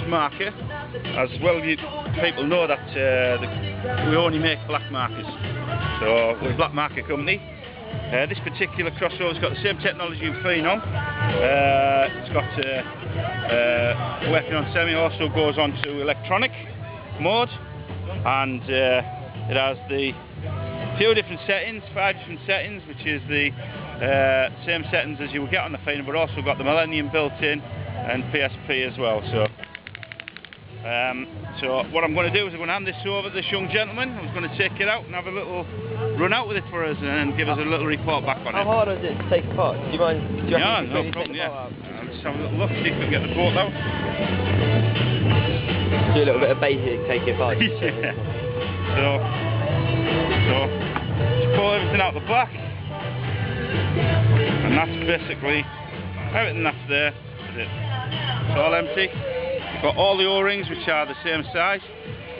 marker, as well people know that we only make black markers. So we're a black marker company. This particular crossover's got the same technology in Phenom. It's got working on semi, also goes on to electronic mode, and it has the few different settings, 5 different settings, which is the same settings as you would get on the Phenom, but also got the Millennium built in and PSP as well. So what I'm going to do is I'm going to hand this over to this young gentleman who's going to take it out and have a little run out with it for us and give us a little report back on it. How hard is it to take apart? Do you mind? Yeah, no problem, yeah. Let's have a little look, see if we can get the bolt out. Do a little bit of basic taking apart. Yeah. So just pull everything out the back, and that's basically everything that's there. It's all empty. You've got all the O-rings, which are the same size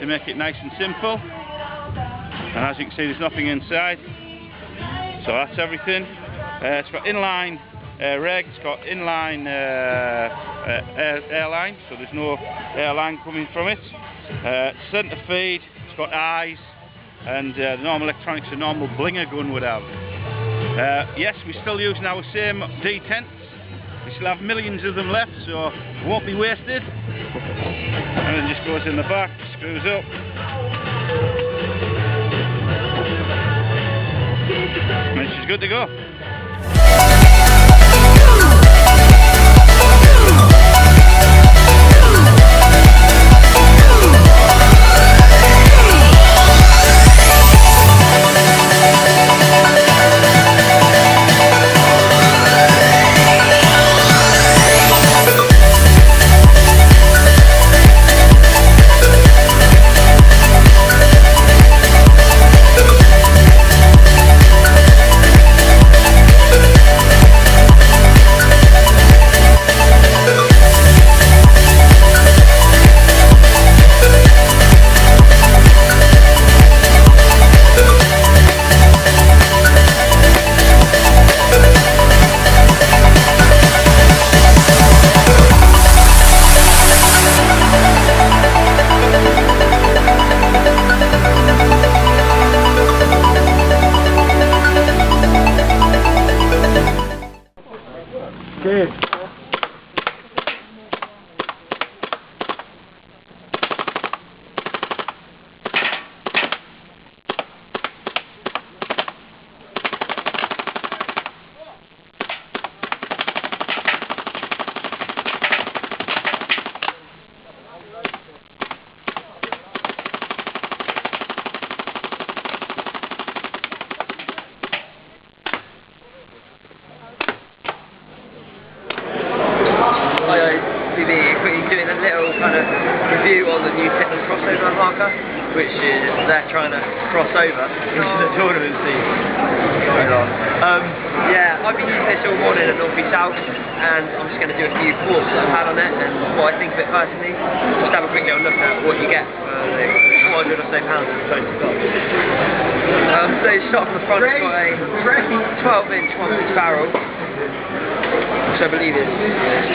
to make it nice and simple, and as you can see there's nothing inside, so that's everything. It's got inline reg, it's got inline airline, so there's no airline coming from it. Centre feed, it's got eyes, and the normal electronics a normal blinger gun would have. Yes, we're still using our same D-tents. We still have millions of them left, so it won't be wasted. And it just goes in the back, screws up. And she's good to go. Good. Doing a little kind of review on the new Tippmann Crossover marker, which is they're trying to cross over into the tournament scene. Yeah, I've been using this all morning at North East South, and I'm just going to do a few thoughts that I've had on it and what I think of it personally. Just have a quick little look at what you get for the 400 or so pounds of the you've got. So you start from the front, it's got a 12-inch 1-piece barrel, which I believe is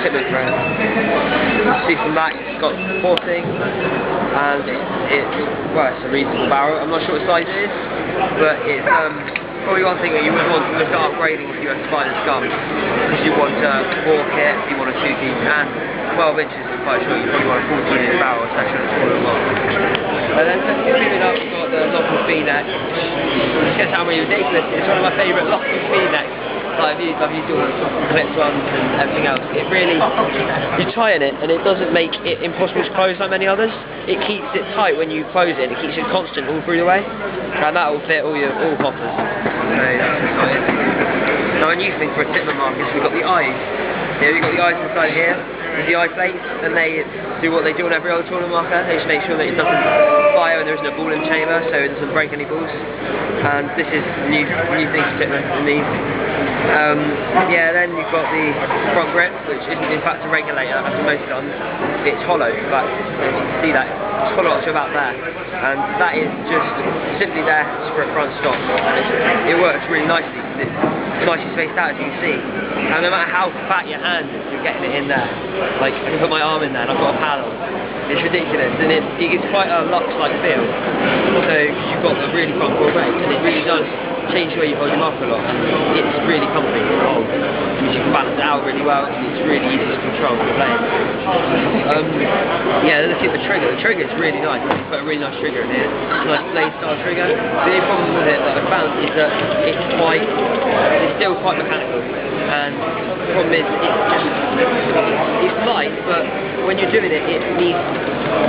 Tippmann brand. See from that, it's got porting, and it's a reasonable barrel. I'm not sure what size it is, but it's probably one thing that you would want to look at upgrading if you were to buy this gun, because you want a 4 kit, you want a 2 kit, and 12 inches I'm quite sure you probably want a 14-inch barrel, especially on a smaller one. And then moving up, we've got the local V-neck, which gets how really ridiculous. It's one of my favourite local V-necks. I've used all the clipped ones and everything else. It really, you tie in it and it doesn't make it impossible to close like many others. It keeps it tight when you close it, it keeps it constant all through the way, and that will fit all hoppers. Now a new thing for a Tippmann marker is we've got the eyes. Yeah, we've got the eyes inside here, with the eye plates, and they do what they do on every other tournament marker. They just make sure that it doesn't fire and there isn't a ball in the chamber, so it doesn't break any balls. And this is a new thing for Tippmann for me. Yeah, then you've got the front grip, which isn't in fact a regulator as most guns. It's hollow, but you can see that it's hollow up to about there, and that is just simply there for a front stop, and it works really nicely because it's nicely spaced out, as you can see. And no matter how fat your hand is, you're getting it in there. Like I can put my arm in there, and I've got a paddle. It's ridiculous, and it gives quite a Lux-like feel. So you've got the really front core weight, and it really does change the way you hold your mark a lot, and it's really comfy to hold. You can balance it out really well, and it's really easy to control when you're playing. Yeah, look at the trigger. The trigger is really nice. You've got a really nice trigger in here. It's a nice blade style trigger. The only problem with it that I found is that it's still quite mechanical, and the problem is it's light, but when you're doing it, it needs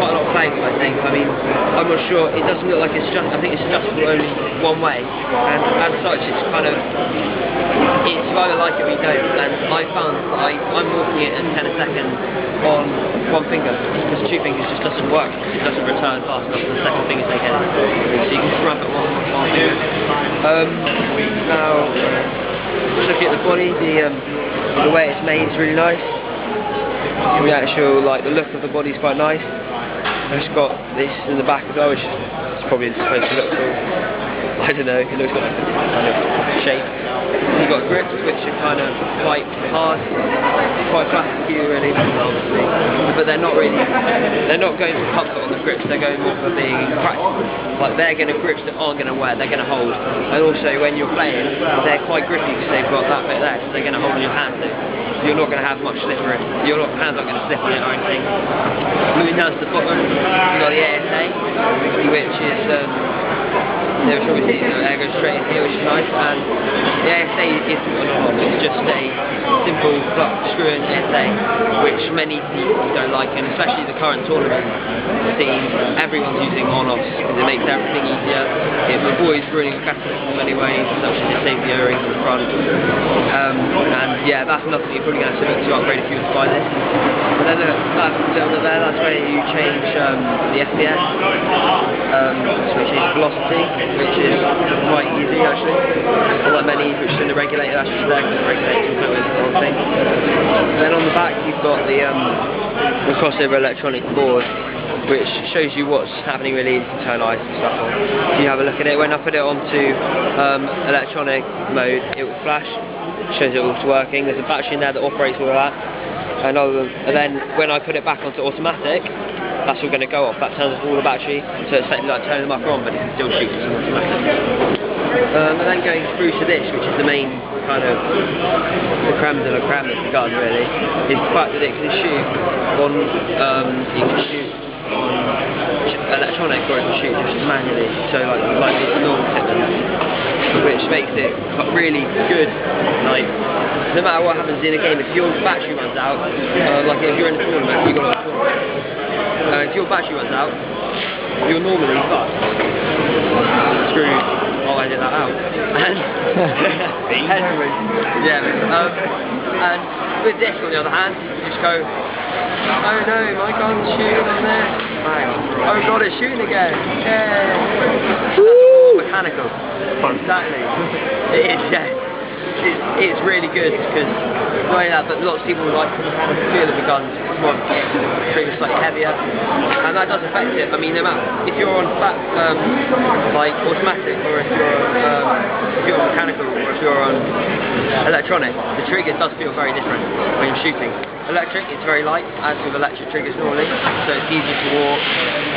quite a lot of play, I think. I mean, I'm not sure, it doesn't look like it's just, I think it's adjustable only one way, and as such it's kind of, it's you either like it or you don't, and I found that I'm walking it at 10 a second on one finger, because two fingers just doesn't work, it doesn't return fast enough, the second finger's taken, so you can just ramp it one finger. Now, looking at the body, the way it's made is really nice. The actual, the look of the body is quite nice. It's got this in the back as well, which is probably supposed to look cool. I don't know, it looks like kind of shape. You've got grips which are kind of quite hard, quite plasticky really, obviously. But they're not going for comfort on the grips, they're going more for being practical. Like they're going to grips that aren't going to wear, they're going to hold. And also when you're playing, they're quite grippy because they've got that bit there, so they're going to hold on your hand too. You're not going to have much slippery. Your hands aren't going to slip on it or anything. Moving down to the bottom, you've got the ASA, which is obviously air goes straight in here, which is nice. And the ASA isn't a lot. It's just a simple screw-in ASA, which many people don't like, and especially the current tournament scene, everyone's using on-offs because it makes everything easier. It avoids ruining a catalyst in many ways, such as the safety O-rings on the front. And yeah, that's nothing you're probably going to have to upgrade if you were to buy this. But then that's where you change the FPS, which is velocity, which is quite easy actually. Unlike many which is in the regulator, that's just there because the regulator is the whole thing. Then on the back you've got the crossover electronic board, which shows you what's happening really, you can turn lights and stuff on. If you have a look at it, when I put it onto electronic mode, it will flash, shows it all's working. There's a battery in there that operates all of that. And then when I put it back onto automatic, that's all going to go off. That turns off all the battery, so it's like turning the mucker on, but it can still shoot it automatic. And then going through to this, which is the main kind of the creme de la creme of the gun really, is the fact that it can shoot on electronic, or it can shoot just manually, so like it's normal Tippmann, which makes it really good. Like no matter what happens in a game, if your battery runs out, like if you're in a tournament, you've got a tournament. If your battery runs out, you're normally fucked. Screwed. I'll edit that out. And and with this, on the other hand, you just go, oh no, my gun's shooting on there. Oh god, it's shooting again. Yeah. That's more mechanical. Exactly. It is, yeah. It's really good because not only that, but lots of people like the feel of the guns. It's more trigger slightly heavier, and that does affect it. I mean, no matter if you're on flat, like automatic, or if you're on mechanical, or if you're on electronic, the trigger does feel very different when you're shooting. Electric, it's very light, as with electric triggers normally, so it's easier to walk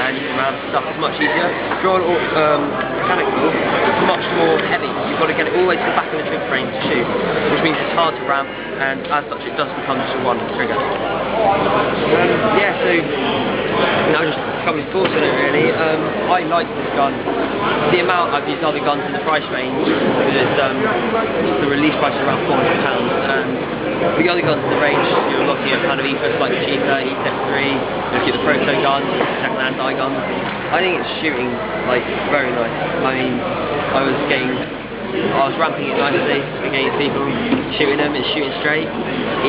and you can ramp stuff. It's much easier. If you're on mechanical, it's much more heavy. You've got to get it all the way to the back of the trigger frame to shoot, which means it's hard to ramp, and as such it does become just a one trigger. Yeah, so now just coming thoughts on it really. I like this gun. The amount I've used other guns in the price range, because the release price is around £400, and the other guns in the range, you're looking at kind of ethos like the cheaper, E-Tech 3, looking at the proto guns, second-hand die guns. I think it's shooting very nice. I mean, I was ramping it nicely against people, shooting them, it's shooting straight,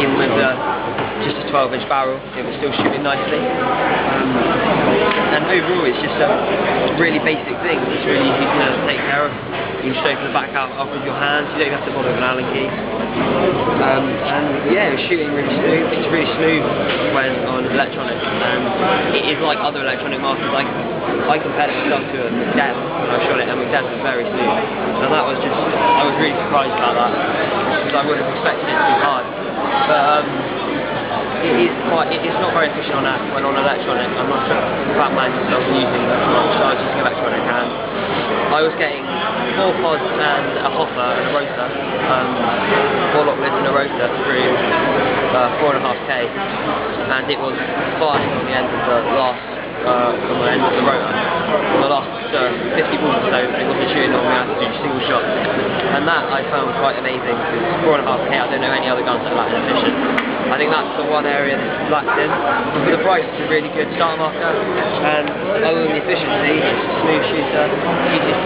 even with just a 12-inch barrel, it was still shooting nicely. And overall it's just a really basic thing, it's really easy to take care of. You can open the back out off with your hands, you don't have to bother with an Allen key. And yeah, it's shooting really smooth, it's really smooth when on electronic, and it is like other electronic markers. I compared myself to a Dev when I shot it, and Dev was very smooth, and that was just, I was really surprised about that, because I would have expected it to be hard. But it's not very efficient on that when on electronic. I'm not sure about manual, so I'm using electronic, so I was using electronic, and I was getting 4 pods and a hopper and a rotor, 4 lock lids and a rotor through 4.5k, and it was fine on the end of the last on the end of the rotor. On the last 50 balls or so, it wasn't shooting on me, I had to do single shots. And that I found quite amazing, because 4.5k, I don't know any other guns that are that efficient. I think that's the one area that's lacked in. But for the price, it's a really good start marker, and other than the efficiency, it's a smooth shooter, easy to